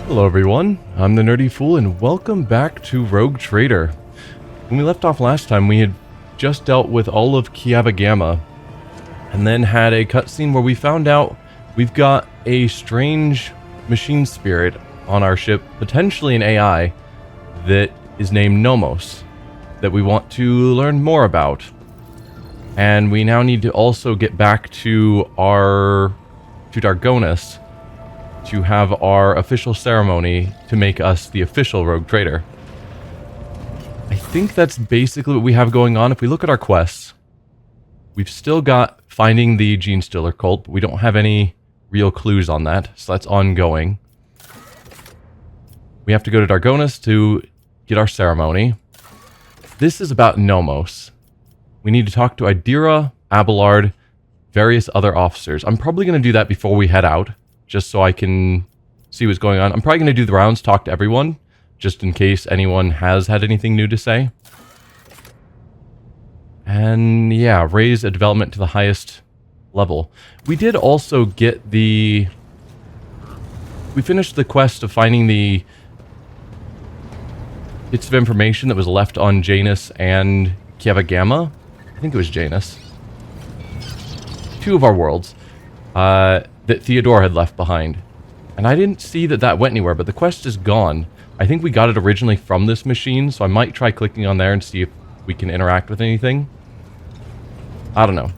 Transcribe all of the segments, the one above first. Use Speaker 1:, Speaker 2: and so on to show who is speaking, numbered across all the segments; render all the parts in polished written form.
Speaker 1: Hello everyone, I'm the Nerdy Fool and welcome back to Rogue Trader. When we left off last time, we had just dealt with all of Kiava Gamma and then had a cutscene where we found out we've got a strange machine spirit on our ship, potentially an AI, that is named Nomos, that we want to learn more about. And we now need to also get back to Dargonus to have our official ceremony to make us the official Rogue Trader. I think that's basically what we have going on. If we look at our quests, we've still got finding the Gene Stealer cult, but we don't have any real clues on that, so that's ongoing. We have to go to Dargonus to get our ceremony. This is about Nomos. We need to talk to Idira, Abelard, various other officers. I'm probably going to do that before we head out, just so I can see what's going on. I'm probably going to do the rounds, talk to everyone, just in case anyone has had anything new to say. And yeah, raise a development to the highest level. We did also get we finished the quest of finding the bits of information that was left on Janus and Kiava Gamma. I think it was Janus. Two of our worlds. That Theodore had left behind. And I didn't see that went anywhere, but the quest is gone. I think we got it originally from this machine, so I might try clicking on there and see if we can interact with anything. I don't know.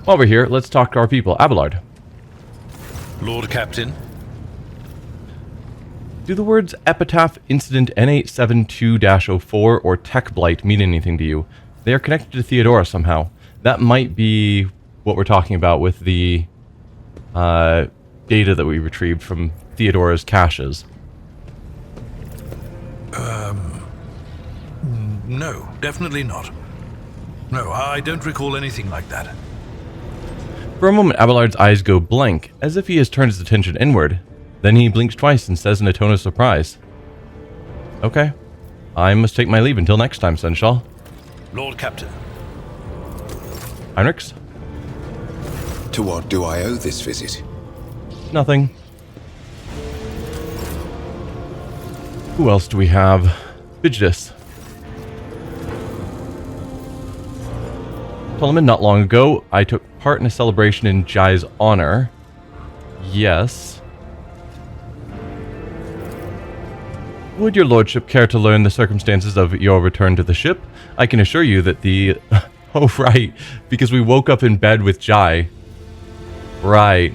Speaker 1: While we're here, let's talk to our people. Abelard.
Speaker 2: Lord Captain.
Speaker 1: Do the words Epitaph Incident N872-04 or Tech Blight mean anything to you? They are connected to Theodora somehow. That might be what we're talking about with the data that we retrieved from Theodora's caches.
Speaker 2: No, definitely not. No, I don't recall anything like that.
Speaker 1: For a moment, Abelard's eyes go blank, as if he has turned his attention inward. Then he blinks twice and says in a tone of surprise, "Okay, I must take my leave until next time, Senshal."
Speaker 2: Lord Captain.
Speaker 1: Heinrichs?
Speaker 3: To what do I owe this visit?
Speaker 1: Nothing. Who else do we have? Prodigious. Solomon, not long ago, I took part in a celebration in Jai's honor. Yes. Would your lordship care to learn the circumstances of your return to the ship? I can assure you that the... Oh, right, because we woke up in bed with Jai. Right.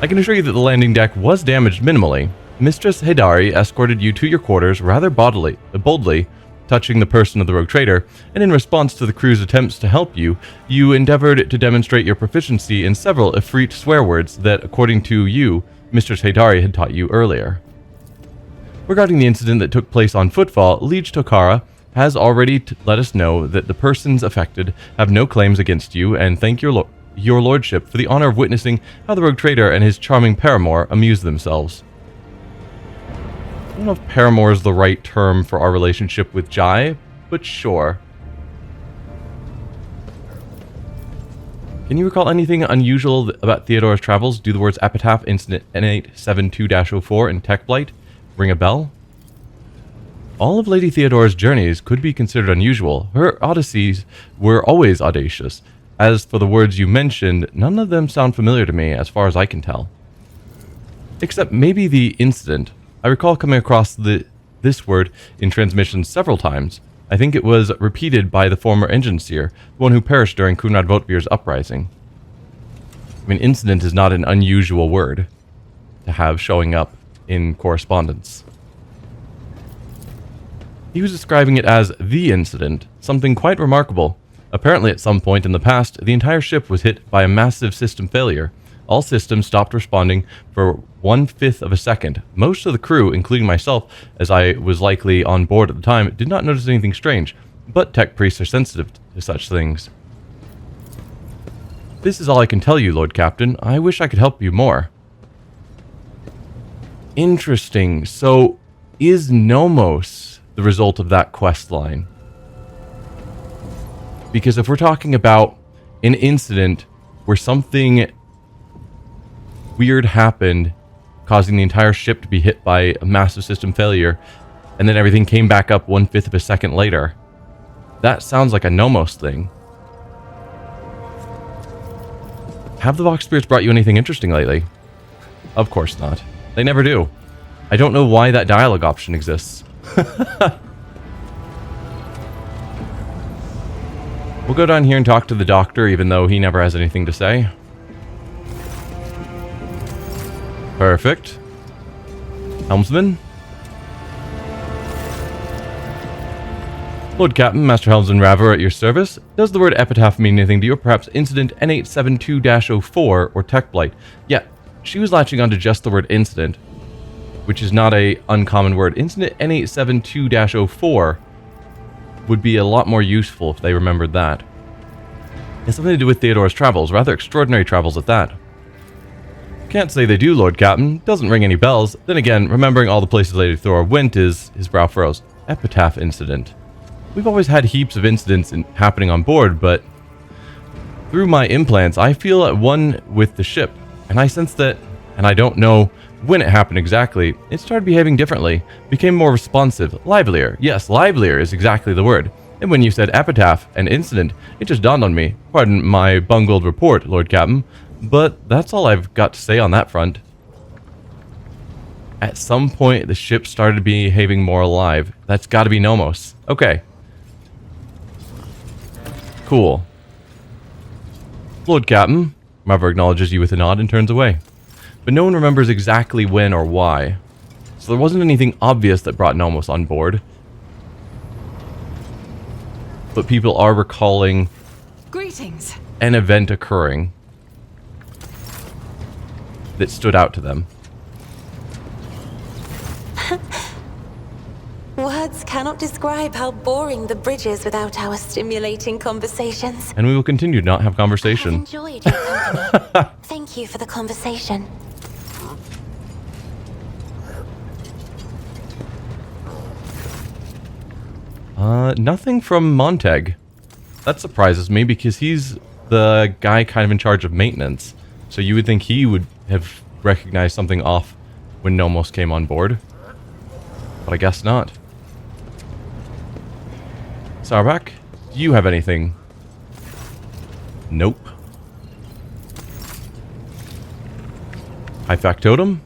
Speaker 1: I can assure you that the landing deck was damaged minimally. Mistress Hidari escorted you to your quarters rather boldly, touching the person of the Rogue Trader, and in response to the crew's attempts to help you, you endeavored to demonstrate your proficiency in several Ifrit swear words that, according to you, Mistress Hidari had taught you earlier. Regarding the incident that took place on Footfall, Liege Tokara has already let us know that the persons affected have no claims against you, and thank your lordship for the honor of witnessing how the Rogue Trader and his charming paramour amuse themselves. I don't know if paramour is the right term for our relationship with Jai, but sure. Can you recall anything unusual about Theodora's travels? Do the words Epitaph Incident N872-04 and Tech Blight ring a bell? All of Lady Theodora's journeys could be considered unusual. Her odysseys were always audacious. As for the words you mentioned, none of them sound familiar to me, as far as I can tell. Except maybe the incident. I recall coming across this word in transmissions several times. I think it was repeated by the former engine seer, the one who perished during Kunrad Votvir's uprising. I mean, incident is not an unusual word to have showing up in correspondence. He was describing it as the incident, something quite remarkable. Apparently, at some point in the past, the entire ship was hit by a massive system failure. All systems stopped responding for 1/5 of a second. Most of the crew, including myself, as I was likely on board at the time, did not notice anything strange, but tech priests are sensitive to such things. This is all I can tell you, Lord Captain. I wish I could help you more. Interesting. So, is Nomos the result of that quest line? Because if we're talking about an incident where something weird happened causing the entire ship to be hit by a massive system failure, and then everything came back up 1/5 of a second later. That sounds like a Nomos thing. Have the Vox Spirits brought you anything interesting lately? Of course not. They never do. I don't know why that dialogue option exists. We'll go down here and talk to the doctor, even though he never has anything to say. Perfect. Helmsman? Lord Captain, Master Helmsman Raver at your service. Does the word epitaph mean anything to you, or perhaps incident N872-04 or tech blight? Yeah, she was latching onto just the word incident, which is not a uncommon word. Incident N872-04 would be a lot more useful if they remembered that. It's something to do with Theodore's travels, rather extraordinary travels at that. Can't say they do, Lord Captain. Doesn't ring any bells. Then again, remembering all the places Lady Thora went his brow furrows. Epitaph incident. We've always had heaps of incidents happening on board, but through my implants, I feel at one with the ship, and I sense that, and I don't know when it happened exactly, it started behaving differently, became more responsive, livelier. Yes, livelier is exactly the word. And when you said epitaph and incident, it just dawned on me. Pardon my bungled report, Lord Captain, but that's all I've got to say on that front. At some point, the ship started behaving more alive. That's got to be Nomos. Okay. Cool. Lord Captain, Raver acknowledges you with a nod and turns away. But no one remembers exactly when or why. So there wasn't anything obvious that brought Nomos on board. But people are recalling
Speaker 4: Greetings.
Speaker 1: An event occurring that stood out to them.
Speaker 4: Words cannot describe how boring the bridge is without our stimulating conversations.
Speaker 1: And we will continue to not have conversation.
Speaker 4: I've enjoyed your company. Thank you for the conversation.
Speaker 1: Nothing from Montag. That surprises me because he's the guy kind of in charge of maintenance. So you would think he would have recognized something off when Nomos came on board. But I guess not. Sarbak, do you have anything? Nope. High Factotum?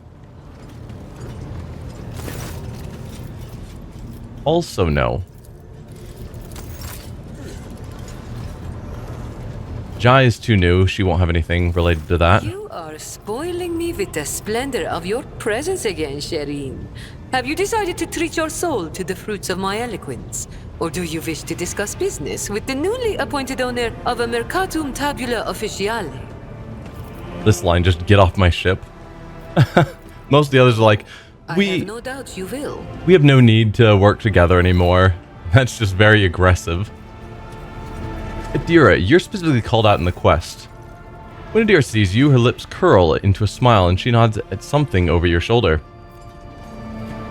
Speaker 1: Also no. Jai is too new. She won't have anything related to that.
Speaker 5: You are spoiling me with the splendor of your presence again, Shireen. Have you decided to treat your soul to the fruits of my eloquence? Or do you wish to discuss business with the newly appointed owner of a Mercatum Tabula Officiale?
Speaker 1: This line, just get off my ship. Most of the others are like,
Speaker 5: I have no doubt you will.
Speaker 1: we have no need to work together anymore. That's just very aggressive. Adira, you're specifically called out in the quest. When Adira sees you, her lips curl into a smile and she nods at something over your shoulder.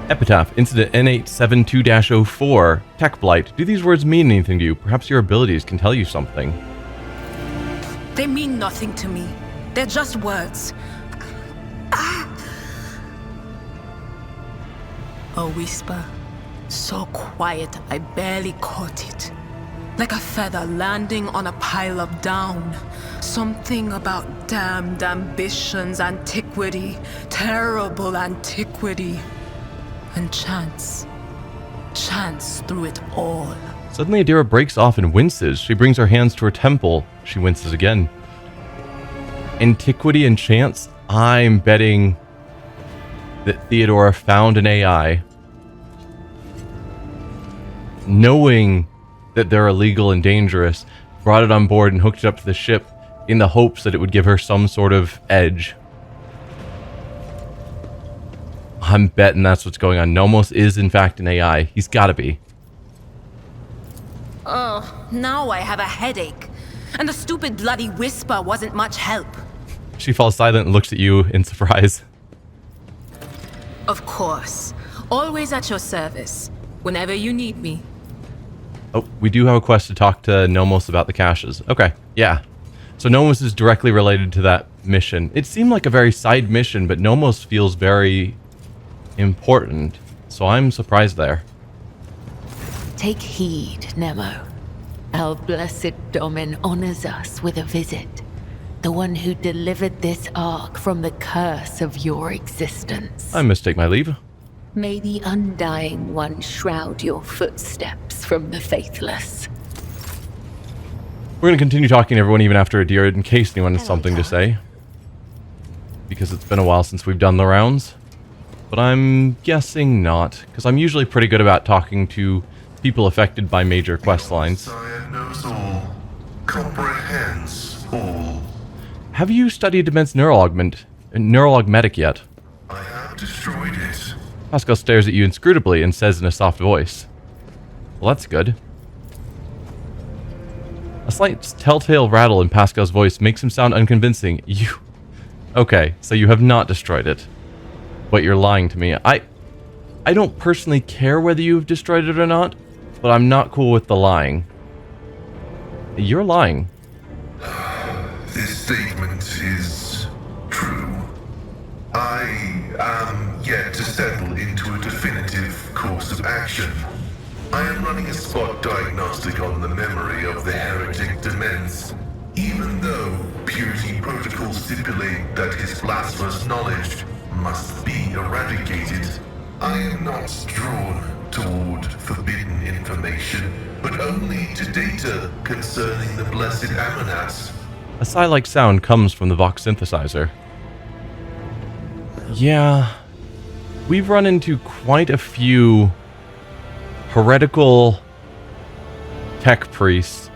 Speaker 1: Epitaph, Incident N872-04, Tech Blight. Do these words mean anything to you? Perhaps your abilities can tell you something.
Speaker 6: They mean nothing to me. They're just words. A whisper, so quiet I barely caught it. Like a feather landing on a pile of down. Something about damned ambitions, antiquity, terrible antiquity. And chance. Chance through it all.
Speaker 1: Suddenly Adira breaks off and winces. She brings her hands to her temple. She winces again. Antiquity and chance? I'm betting that Theodora found an AI, knowing that they're illegal and dangerous, brought it on board and hooked it up to the ship in the hopes that it would give her some sort of edge. I'm betting that's what's going on. Nomos is in fact an AI. He's gotta be.
Speaker 6: Oh, now I have a headache. And the stupid bloody whisper wasn't much help.
Speaker 1: She falls silent and looks at you in surprise.
Speaker 6: Of course. Always at your service. Whenever you need me.
Speaker 1: Oh, we do have a quest to talk to Nomos about the caches. Okay, yeah. So Nomos is directly related to that mission. It seemed like a very side mission, but Nomos feels very important. So I'm surprised there.
Speaker 5: Take heed, Nemo. Our blessed Domin honors us with a visit. The one who delivered this ark from the curse of your existence.
Speaker 1: I must take my leave.
Speaker 5: May the Undying One shroud your footsteps from the faithless.
Speaker 1: We're going to continue talking to everyone even after Adira in case anyone has something to say. Because it's been a while since we've done the rounds. But I'm guessing not, because I'm usually pretty good about talking to people affected by major quest lines.
Speaker 7: Messiah knows all, comprehends all.
Speaker 1: Have you studied Immense Neurologmetic yet?
Speaker 7: I have destroyed it.
Speaker 1: Pascal stares at you inscrutably and says in a soft voice, "Well, that's good." A slight telltale rattle in Pascal's voice makes him sound unconvincing. You... Okay, so you have not destroyed it. But you're lying to me. I don't personally care whether you've destroyed it or not, but I'm not cool with the lying. You're lying.
Speaker 7: This statement is true. I am yet to settle into a definitive course of action. I am running a spot diagnostic on the memory of the heretic Demens. Even though purity protocols stipulate that his blasphemous knowledge must be eradicated, I am not drawn toward forbidden information, but only to data concerning the blessed amass.
Speaker 1: A sigh-like sound comes from the Vox synthesizer. Yeah, we've run into quite a few heretical tech priests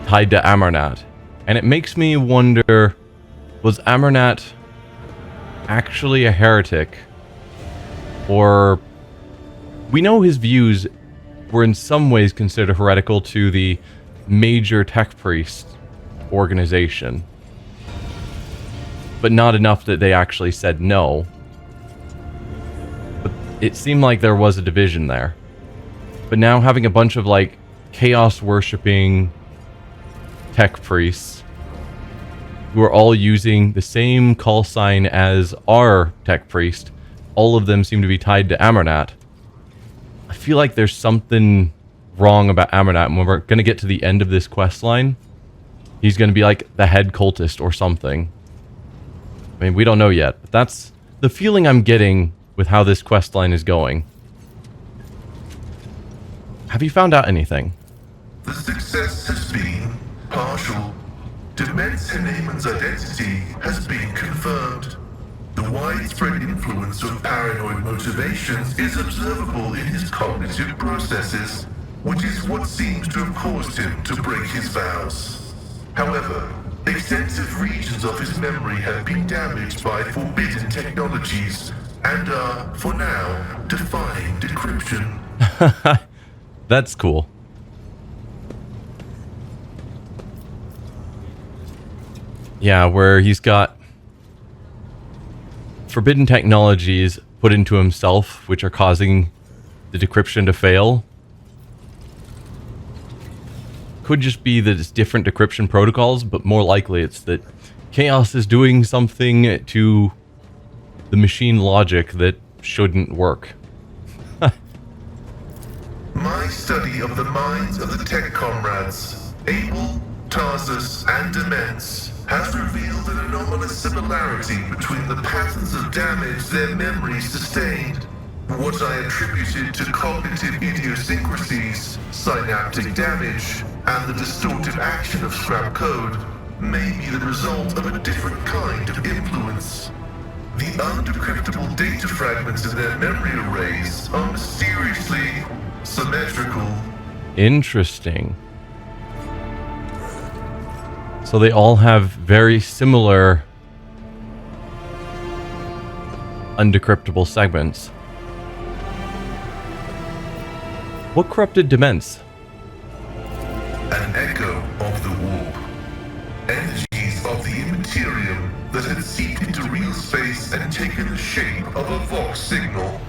Speaker 1: tied to Amarnat, and it makes me wonder, was Amarnat actually a heretic? Or we know his views were in some ways considered heretical to the major tech priest organization, but not enough that they actually said no. But it seemed like there was a division there. But now having a bunch of like chaos worshipping tech priests who are all using the same call sign as our tech priest, all of them seem to be tied to Amarnat. I feel like there's something wrong about Amarnat, and when we're going to get to the end of this quest line, he's going to be like the head cultist or something. I mean, we don't know yet, but that's the feeling I'm getting with how this quest line is going. Have you found out anything?
Speaker 7: The success has been partial. Demens Haneman's identity has been confirmed. The widespread influence of paranoid motivations is observable in his cognitive processes, which is what seems to have caused him to break his vows. However, extensive regions of his memory have been damaged by forbidden technologies and are, for now, defying decryption.
Speaker 1: That's cool. Yeah, where he's got forbidden technologies put into himself, which are causing the decryption to fail. Could just be that it's different decryption protocols, but more likely it's that Chaos is doing something to the machine logic that shouldn't work.
Speaker 7: My study of the minds of the tech comrades, Abel, Tarsus, and Demens, has revealed an anomalous similarity between the patterns of damage their memories sustained. What I attributed to cognitive idiosyncrasies, synaptic damage, and the distorted action of scrap code may be the result of a different kind of influence. The undecryptable data fragments in their memory arrays are mysteriously symmetrical.
Speaker 1: Interesting. So they all have very similar undecryptable segments. What corrupted Demens?
Speaker 7: An echo of the warp. Energies of the Imperium that had seeped into real space and taken the shape of a Vox signal.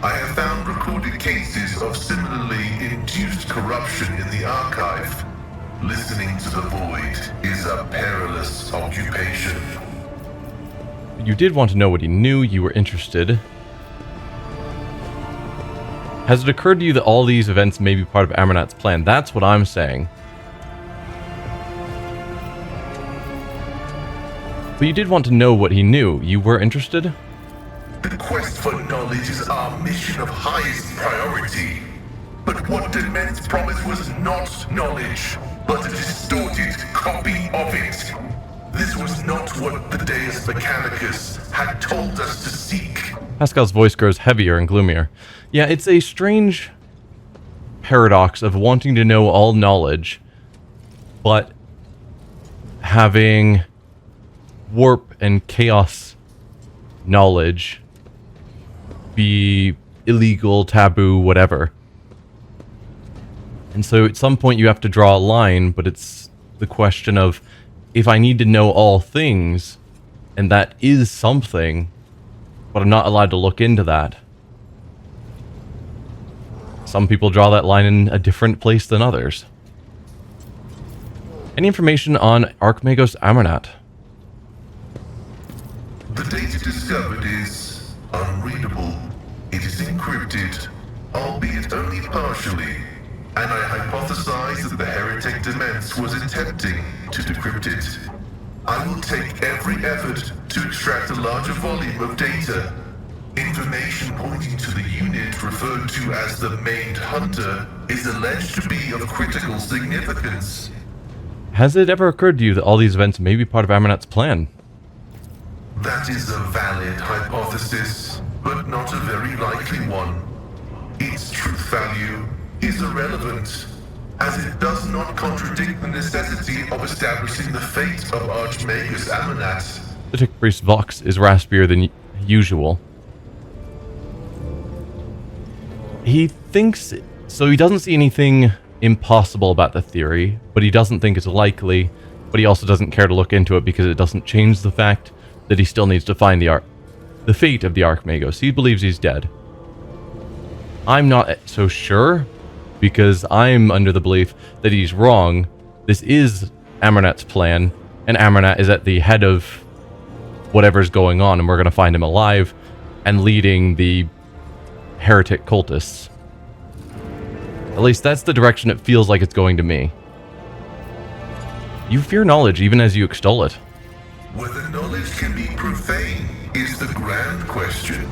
Speaker 7: I have found recorded cases of similarly induced corruption in the archive. Listening to the void is a perilous occupation.
Speaker 1: You did want to know what he knew. You were interested. Has it occurred to you that all these events may be part of Amernat's plan? That's what I'm saying. But you did want to know what he knew. You were interested?
Speaker 7: The quest for knowledge is our mission of highest priority. But what Demens promised was not knowledge, but a distorted copy of it. This was not what the Deus Mechanicus had told us to seek.
Speaker 1: Pascal's voice grows heavier and gloomier. Yeah, it's a strange paradox of wanting to know all knowledge, but having warp and chaos knowledge be illegal, taboo, whatever. And so at some point you have to draw a line, but it's the question of, if I need to know all things, and that is something, but I'm not allowed to look into that. Some people draw that line in a different place than others. Any information on Archmagos Amernat?
Speaker 7: The data discovered is unreadable. It is encrypted, albeit only partially, and I hypothesize that the heretic Demens was attempting to decrypt it. I will take every effort to extract a larger volume of data. Information pointing to the unit referred to as the Maimed Hunter is alleged to be of critical significance.
Speaker 1: Has it ever occurred to you that all these events may be part of Amernat's plan?
Speaker 7: That is a valid hypothesis, but not a very likely one. Its truth value is irrelevant, as it does not contradict the necessity of establishing the fate of Archmagus Amernat.
Speaker 1: The Tick Priest's vox is raspier than usual. He thinks... So he doesn't see anything impossible about the theory, but he doesn't think it's likely, but he also doesn't care to look into it because it doesn't change the fact that he still needs to find the fate of the Archmagos. He believes he's dead. I'm not so sure, because I'm under the belief that he's wrong. This is Amernat's plan, and Amernat is at the head of whatever's going on, and we're going to find him alive and leading the heretic cultists. At least that's the direction it feels like it's going to me. You fear knowledge even as you extol it.
Speaker 7: Whether knowledge can be profane is the grand question.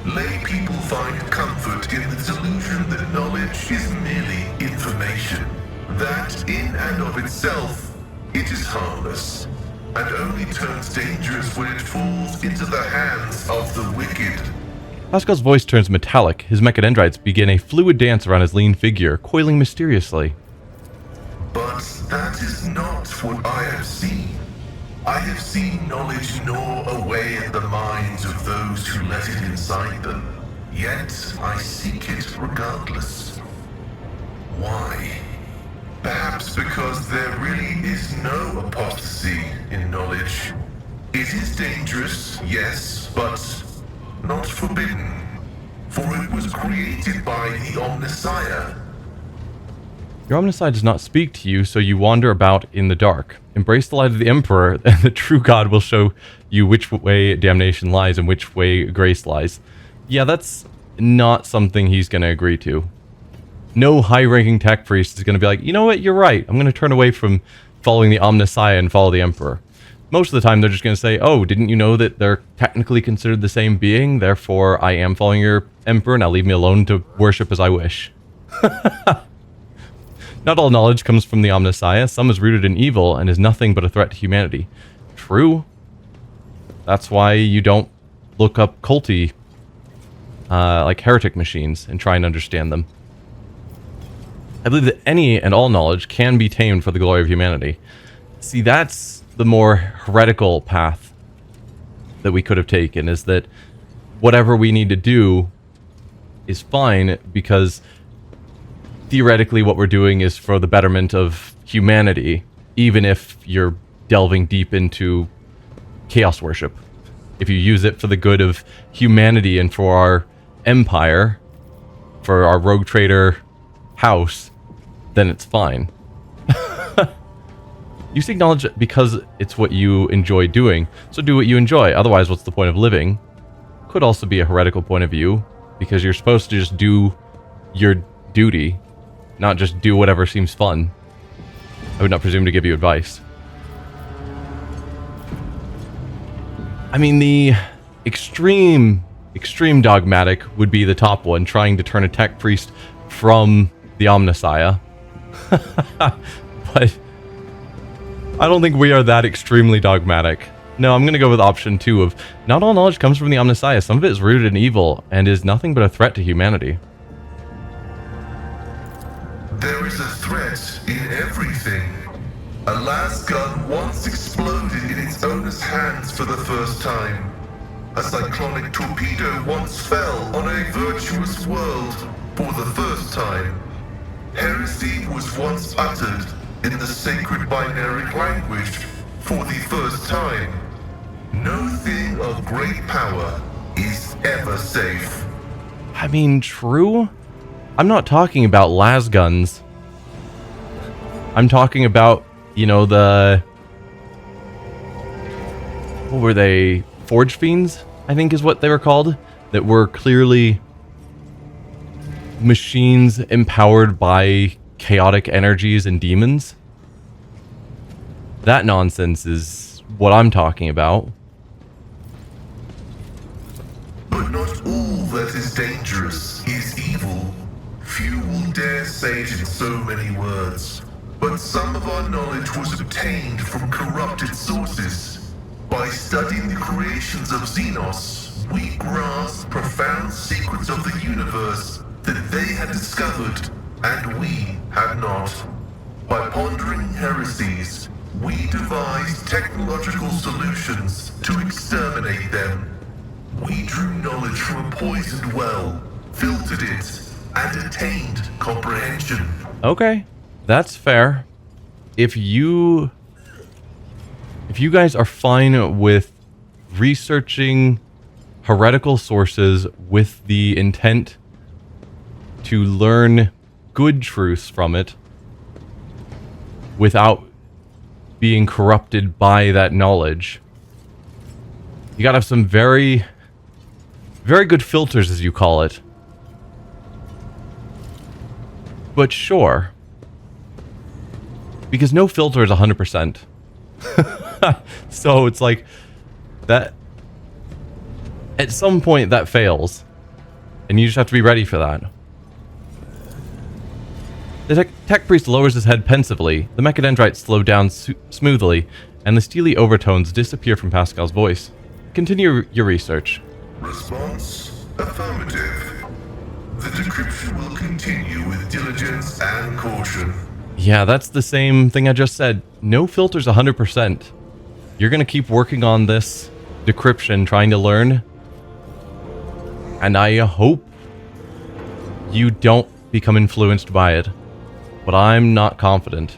Speaker 7: Lay people find comfort in the delusion that knowledge is merely information. That, in and of itself, it is harmless, and only turns dangerous when it falls into the hands of the wicked.
Speaker 1: Pascal's voice turns metallic. His mechadendrites begin a fluid dance around his lean figure, coiling mysteriously.
Speaker 7: But that is not what I have seen. I have seen knowledge gnaw away at the minds of those who let it inside them. Yet I seek it regardless. Why? Perhaps because there really is no apostasy in knowledge. It is dangerous, yes, but not forbidden. For it was created by the Omnissiah.
Speaker 1: Your Omnissiah does not speak to you, so you wander about in the dark. Embrace the light of the Emperor, and the true God will show you which way damnation lies and which way grace lies. Yeah, that's not something he's going to agree to. No high-ranking tech priest is going to be like, you know what, you're right. I'm going to turn away from following the Omnissiah and follow the Emperor. Most of the time, they're just going to say, oh, didn't you know that they're technically considered the same being? Therefore, I am following your Emperor. Now leave me alone to worship as I wish. Not all knowledge comes from the Omnissiah. Some is rooted in evil and is nothing but a threat to humanity. True. That's why you don't look up culty, like heretic machines, and try and understand them. I believe that any and all knowledge can be tamed for the glory of humanity. See, that's the more heretical path that we could have taken, is that whatever we need to do is fine, because theoretically what we're doing is for the betterment of humanity, even if you're delving deep into chaos worship. If you use it for the good of humanity and for our empire, for our rogue trader house, then it's fine. You seek knowledge because it's what you enjoy doing, so do what you enjoy. Otherwise, what's the point of living? Could also be a heretical point of view, because you're supposed to just do your duty, not just do whatever seems fun. I would not presume to give you advice. I mean, the extreme dogmatic would be the top one, trying to turn a tech priest from the Omnissiah. But I don't think we are that extremely dogmatic. No, I'm going to go with option 2 of not all knowledge comes from the Omnissiah. Some of it is rooted in evil and is nothing but a threat to humanity.
Speaker 7: There is a threat in everything. A last gun once exploded in its owner's hands for the first time. A cyclonic torpedo once fell on a virtuous world for the first time. Heresy was once uttered in the sacred binary language for the first time. No thing of great power is ever safe.
Speaker 1: I mean, true? I'm not talking about las guns. I'm talking about, you know, the... What were they? Forge Fiends, I think is what they were called. That were clearly machines empowered by chaotic energies and demons. That nonsense is what I'm talking about.
Speaker 7: But not all that is dangerous is evil. Few will dare say it in so many words. But some of our knowledge was obtained from corrupted sources. By studying the creations of Xenos, we grasped profound secrets of the universe that they had discovered, and we had not. By pondering heresies, we devised technological solutions to exterminate them. We drew knowledge from a poisoned well, filtered it, and attained comprehension.
Speaker 1: Okay, that's fair. If you guys are fine with researching heretical sources with the intent to learn good truths from it without being corrupted by that knowledge, you gotta have some very good filters, as you call it. But sure. Because no filter is 100%. So it's like that at some point that fails, and you just have to be ready for that. The tech priest lowers his head pensively, the mechadendrites slow down smoothly, and the steely overtones disappear from Pascal's voice. Continue your research.
Speaker 7: Response: affirmative. The decryption will continue with diligence and caution.
Speaker 1: Yeah, that's the same thing I just said. No filters 100%. You're going to keep working on this decryption, trying to learn. And I hope you don't become influenced by it. But I'm not confident.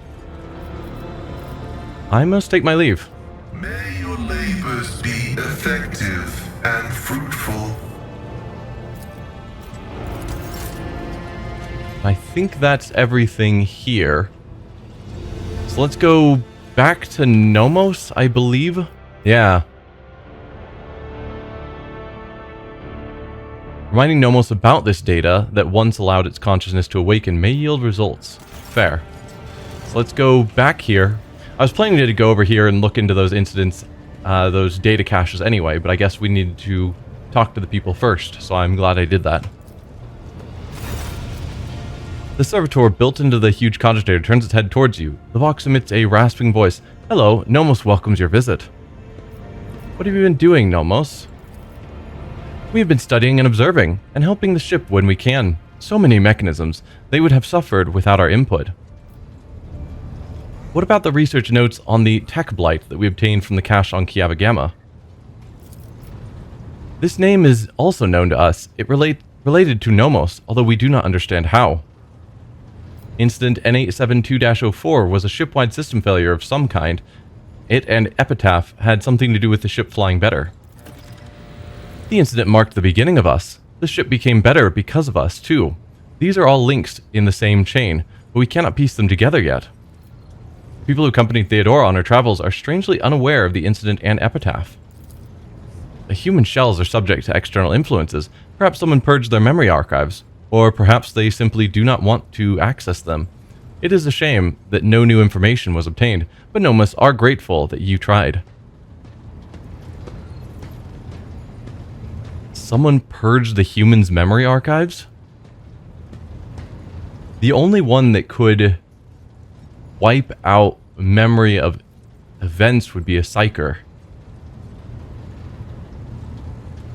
Speaker 1: I must take my leave.
Speaker 7: May your labors be effective and fruitful.
Speaker 1: I think that's everything here. So let's go back to Nomos, I believe. Yeah. Reminding Nomos about this data that once allowed its consciousness to awaken may yield results. Fair. So let's go back here. I was planning to go over here and look into those incidents, those data caches anyway, but I guess we needed to talk to the people first, so I'm glad I did that. The servitor built into the huge cogitator turns its head towards you. The box emits a rasping voice. Hello, Nomos welcomes your visit. What have you been doing, Nomos? We have been studying and observing, and helping the ship when we can. So many mechanisms, they would have suffered without our input. What about the research notes on the tech blight that we obtained from the cache on Kiava Gamma? This name is also known to us. It related to Nomos, although we do not understand how. Incident N872-04 was a ship-wide system failure of some kind. It and Epitaph had something to do with the ship flying better. The incident marked the beginning of us. The ship became better because of us, too. These are all links in the same chain, but we cannot piece them together yet. People who accompanied Theodora on her travels are strangely unaware of the incident and epitaph. The human shells are subject to external influences. Perhaps someone purged their memory archives, or perhaps they simply do not want to access them. It is a shame that no new information was obtained, but Nomos are grateful that you tried. Someone purged the humans' memory archives? The only one that could wipe out memory of events would be a psyker.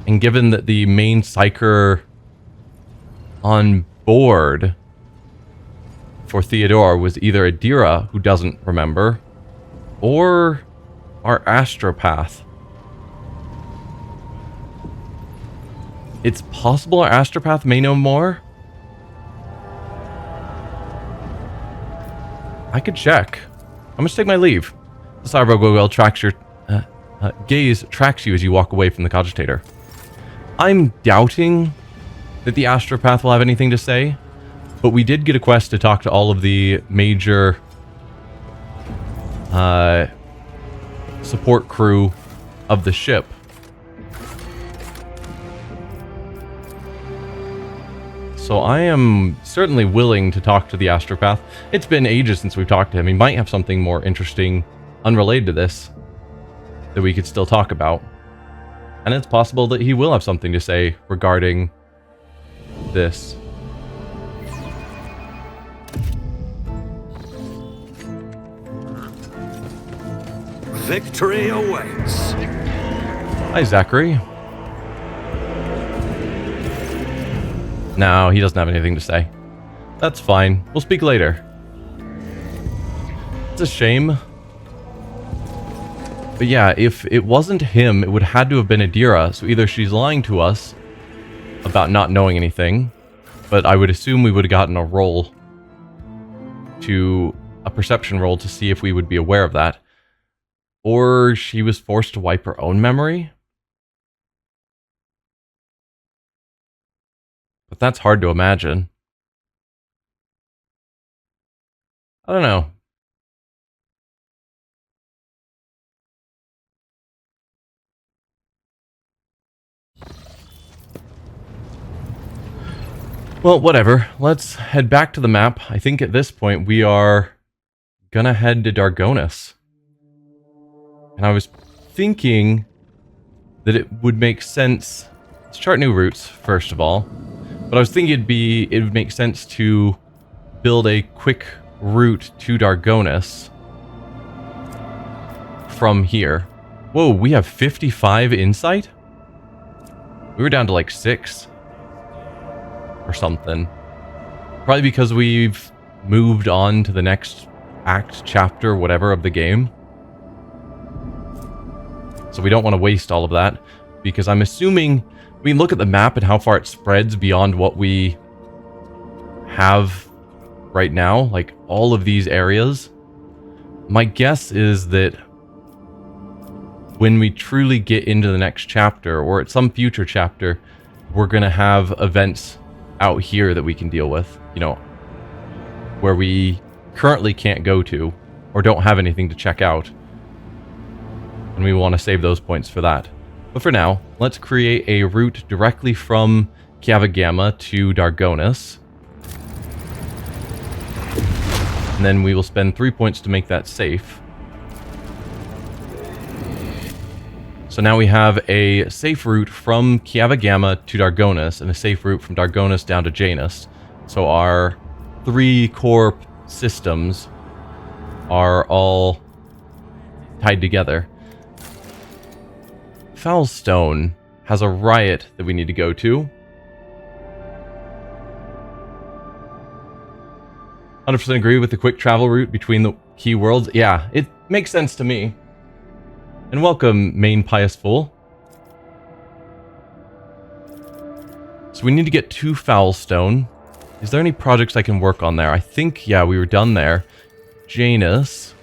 Speaker 1: And given that the main psyker on board for Theodora was either Adira, who doesn't remember, or our astropath. It's possible our astropath may know more? I could check. I'm going to take my leave. The Cyber tracks your gaze tracks you as you walk away from the cogitator. I'm doubting that the astropath will have anything to say, but we did get a quest to talk to all of the major support crew of the ship. So I am certainly willing to talk to the astropath. It's been ages since we've talked to him. He might have something more interesting, unrelated to this, that we could still talk about. And it's possible that he will have something to say regarding this.
Speaker 2: Victory awaits.
Speaker 1: Hi, Zachary. No, he doesn't have anything to say. That's fine. We'll speak later. It's a shame. But yeah, if it wasn't him, it would have had to have been Adira. So either she's lying to us about not knowing anything, but I would assume we would have gotten a roll to a perception roll to see if we would be aware of that. Or she was forced to wipe her own memory. But that's hard to imagine. I don't know. Well, whatever. Let's head back to the map. I think at this point we are gonna head to Dargonus. And I was thinking that it would make sense. Let's chart new routes, first of all. But I was thinking it would make sense to build a quick route to Dargonus from here. Whoa, we have 55 insight? We were down to like 6 or something. Probably because we've moved on to the next act, chapter, whatever of the game. So we don't want to waste all of that, because I'm assuming we can look at the map and how far it spreads beyond what we have right now, like all of these areas. My guess is that when we truly get into the next chapter, or at some future chapter, we're going to have events out here that we can deal with, you know, where we currently can't go to or don't have anything to check out. And we want to save those points for that. But for now, let's create a route directly from Chiava to Dargonus. And then we will spend 3 points to make that safe. So now we have a safe route from Chiava to Dargonus, and a safe route from Dargonus down to Janus. So our 3 core systems are all tied together. Foulstone has a riot that we need to go to. 100% agree with the quick travel route between the key worlds. Yeah, it makes sense to me. And welcome, Main Pious Fool. So we need to get to Foulstone. Is there any projects I can work on there? I think, yeah, we were done there. Janus.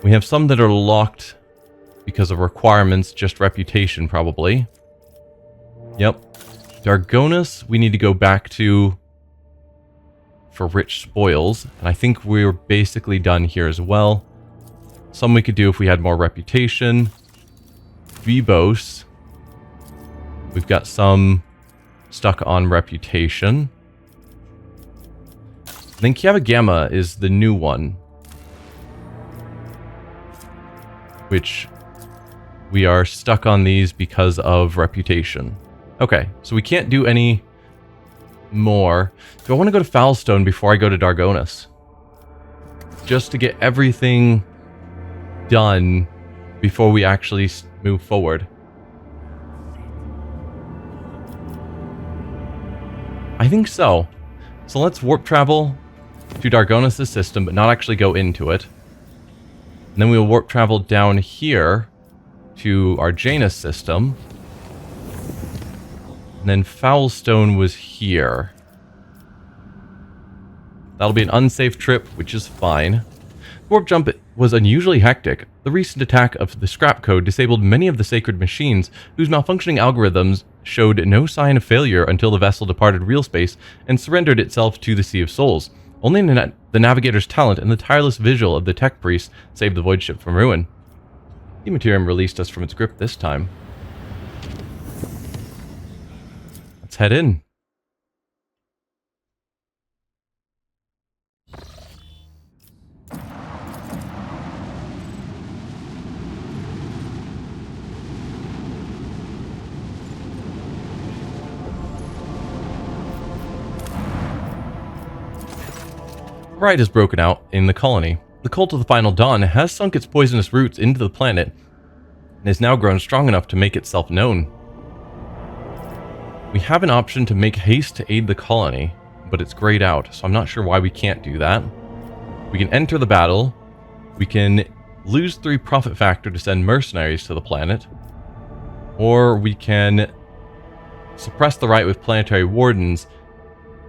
Speaker 1: We have some that are locked because of requirements, just reputation probably. Yep. Dargonus, we need to go back to for rich spoils, and I think we're basically done here as well. Some we could do if we had more reputation. Vibos. We've got some stuck on reputation. Then Kiava Gamma is the new one, which we are stuck on these because of reputation. Okay, so we can't do any more. Do I want to go to Foulstone before I go to Dargonus? Just to get everything done before we actually move forward. I think so. So let's warp travel to Dargonus' system, but not actually go into it. And then we'll warp travel down here to our Janus system. And then Foulstone was here. That'll be an unsafe trip, which is fine. Warp jump was unusually hectic. The recent attack of the scrap code disabled many of the sacred machines, whose malfunctioning algorithms showed no sign of failure until the vessel departed real space and surrendered itself to the Sea of Souls. Only the navigator's talent and the tireless vigil of the tech priest saved the void ship from ruin. The Imperium released us from its grip this time. Let's head in. Riot has broken out in the colony. The cult of the Final Dawn has sunk its poisonous roots into the planet and has now grown strong enough to make itself known. We have an option to make haste to aid the colony, but it's grayed out, so I'm not sure why we can't do that. We can enter the battle. We can lose 3 profit factor to send mercenaries to the planet. Or we can suppress the riot with planetary wardens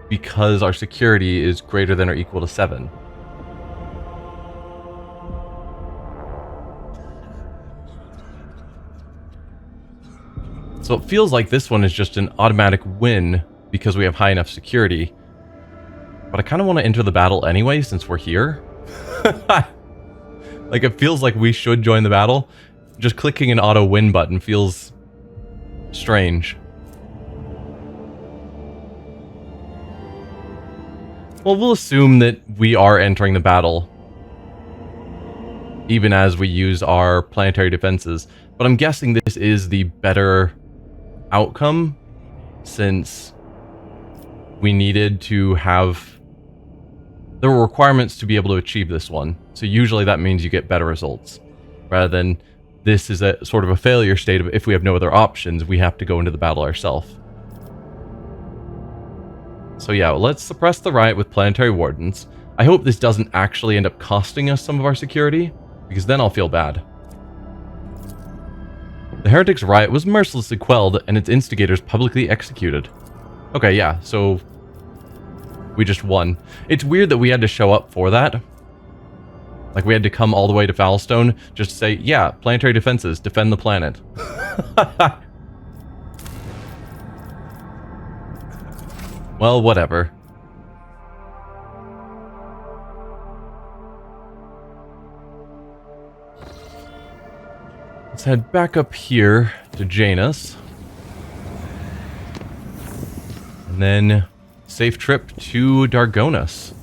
Speaker 1: because our security is greater than or equal to 7. So it feels like this one is just an automatic win because we have high enough security. But I kind of want to enter the battle anyway since we're here. Like, it feels like we should join the battle. Just clicking an auto win button feels strange. Well, we'll assume that we are entering the battle, even as we use our planetary defenses. But I'm guessing this is the better outcome, since we needed to have... There were requirements to be able to achieve this one. So usually that means you get better results. Rather than this is a sort of a failure state of if we have no other options, we have to go into the battle ourselves. So yeah, let's suppress the riot with planetary wardens. I hope this doesn't actually end up costing us some of our security, because then I'll feel bad. The heretics' riot was mercilessly quelled and its instigators publicly executed. Okay, yeah, so we just won. It's weird that we had to show up for that. Like, we had to come all the way to Foulstone just to say, yeah, planetary defenses, defend the planet. Well, whatever. Let's head back up here to Janus. And then safe trip to Dargonus.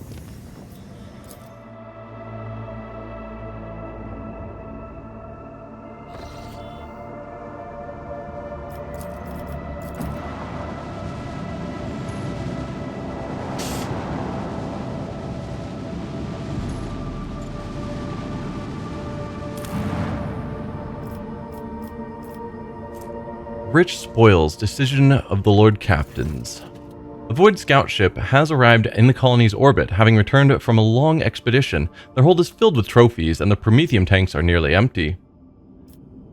Speaker 1: Rich spoils, decision of the Lord Captains. The Void Scout ship has arrived in the colony's orbit, having returned from a long expedition. Their hold is filled with trophies, and the Promethium tanks are nearly empty.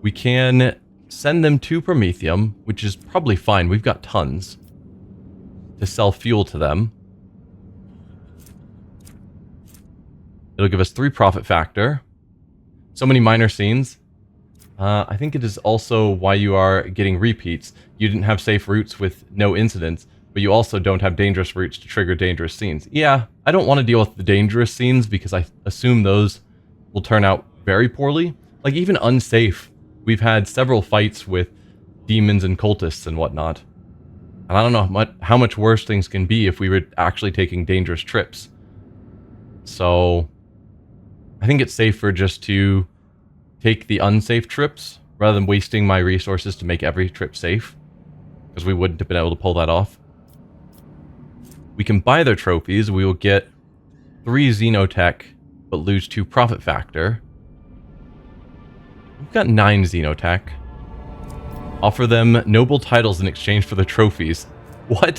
Speaker 1: We can send them to Promethium, which is probably fine. We've got tons to sell fuel to them. It'll give us 3 profit factor. So many minor scenes. I think it is also why you are getting repeats. You didn't have safe routes with no incidents, but you also don't have dangerous routes to trigger dangerous scenes. Yeah, I don't want to deal with the dangerous scenes because I assume those will turn out very poorly. Like, even unsafe. We've had several fights with demons and cultists and whatnot. And I don't know how much worse things can be if we were actually taking dangerous trips. So, I think it's safer just to take the unsafe trips rather than wasting my resources to make every trip safe. Because we wouldn't have been able to pull that off. We can buy their trophies. We will get 3 xenotech, but lose 2 profit factor. We've got 9 xenotech. Offer them noble titles in exchange for the trophies. What?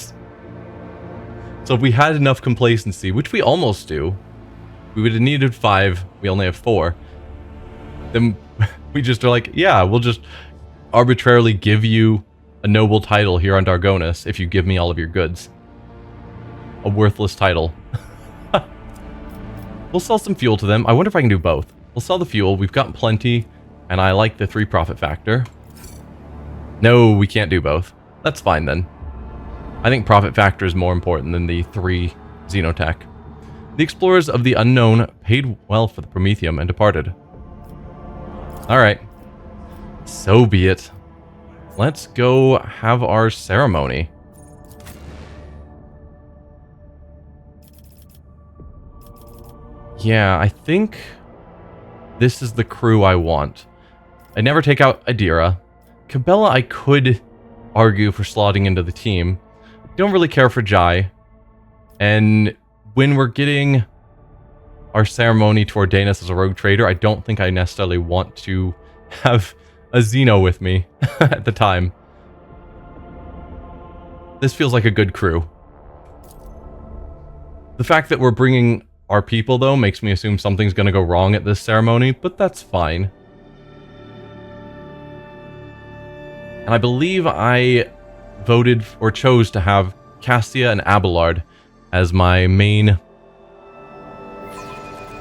Speaker 1: So if we had enough complacency, which we almost do, we would have needed 5, we only have 4. Then we just are like, yeah, we'll just arbitrarily give you a noble title here on Dargonus if you give me all of your goods. A worthless title. We'll sell some fuel to them. I wonder if I can do both. We'll sell the fuel. We've got plenty, and I like the 3 profit factor. No, we can't do both. That's fine then. I think profit factor is more important than the 3 xenotech. The explorers of the unknown paid well for the Promethium and departed. Alright. So be it. Let's go have our ceremony. Yeah, I think this is the crew I want. I never take out Adira. Cabela, I could argue for slotting into the team. Don't really care for Jai. And when we're getting our ceremony to ordain us as a rogue trader, I don't think I necessarily want to have a Xeno with me at the time. This feels like a good crew. The fact that we're bringing our people, though, makes me assume something's going to go wrong at this ceremony, but that's fine. And I believe I voted or chose to have Cassia and Abelard as my main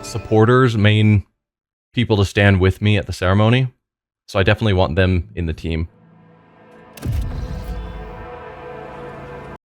Speaker 1: supporters, main people to stand with me at the ceremony. So I definitely want them in the team.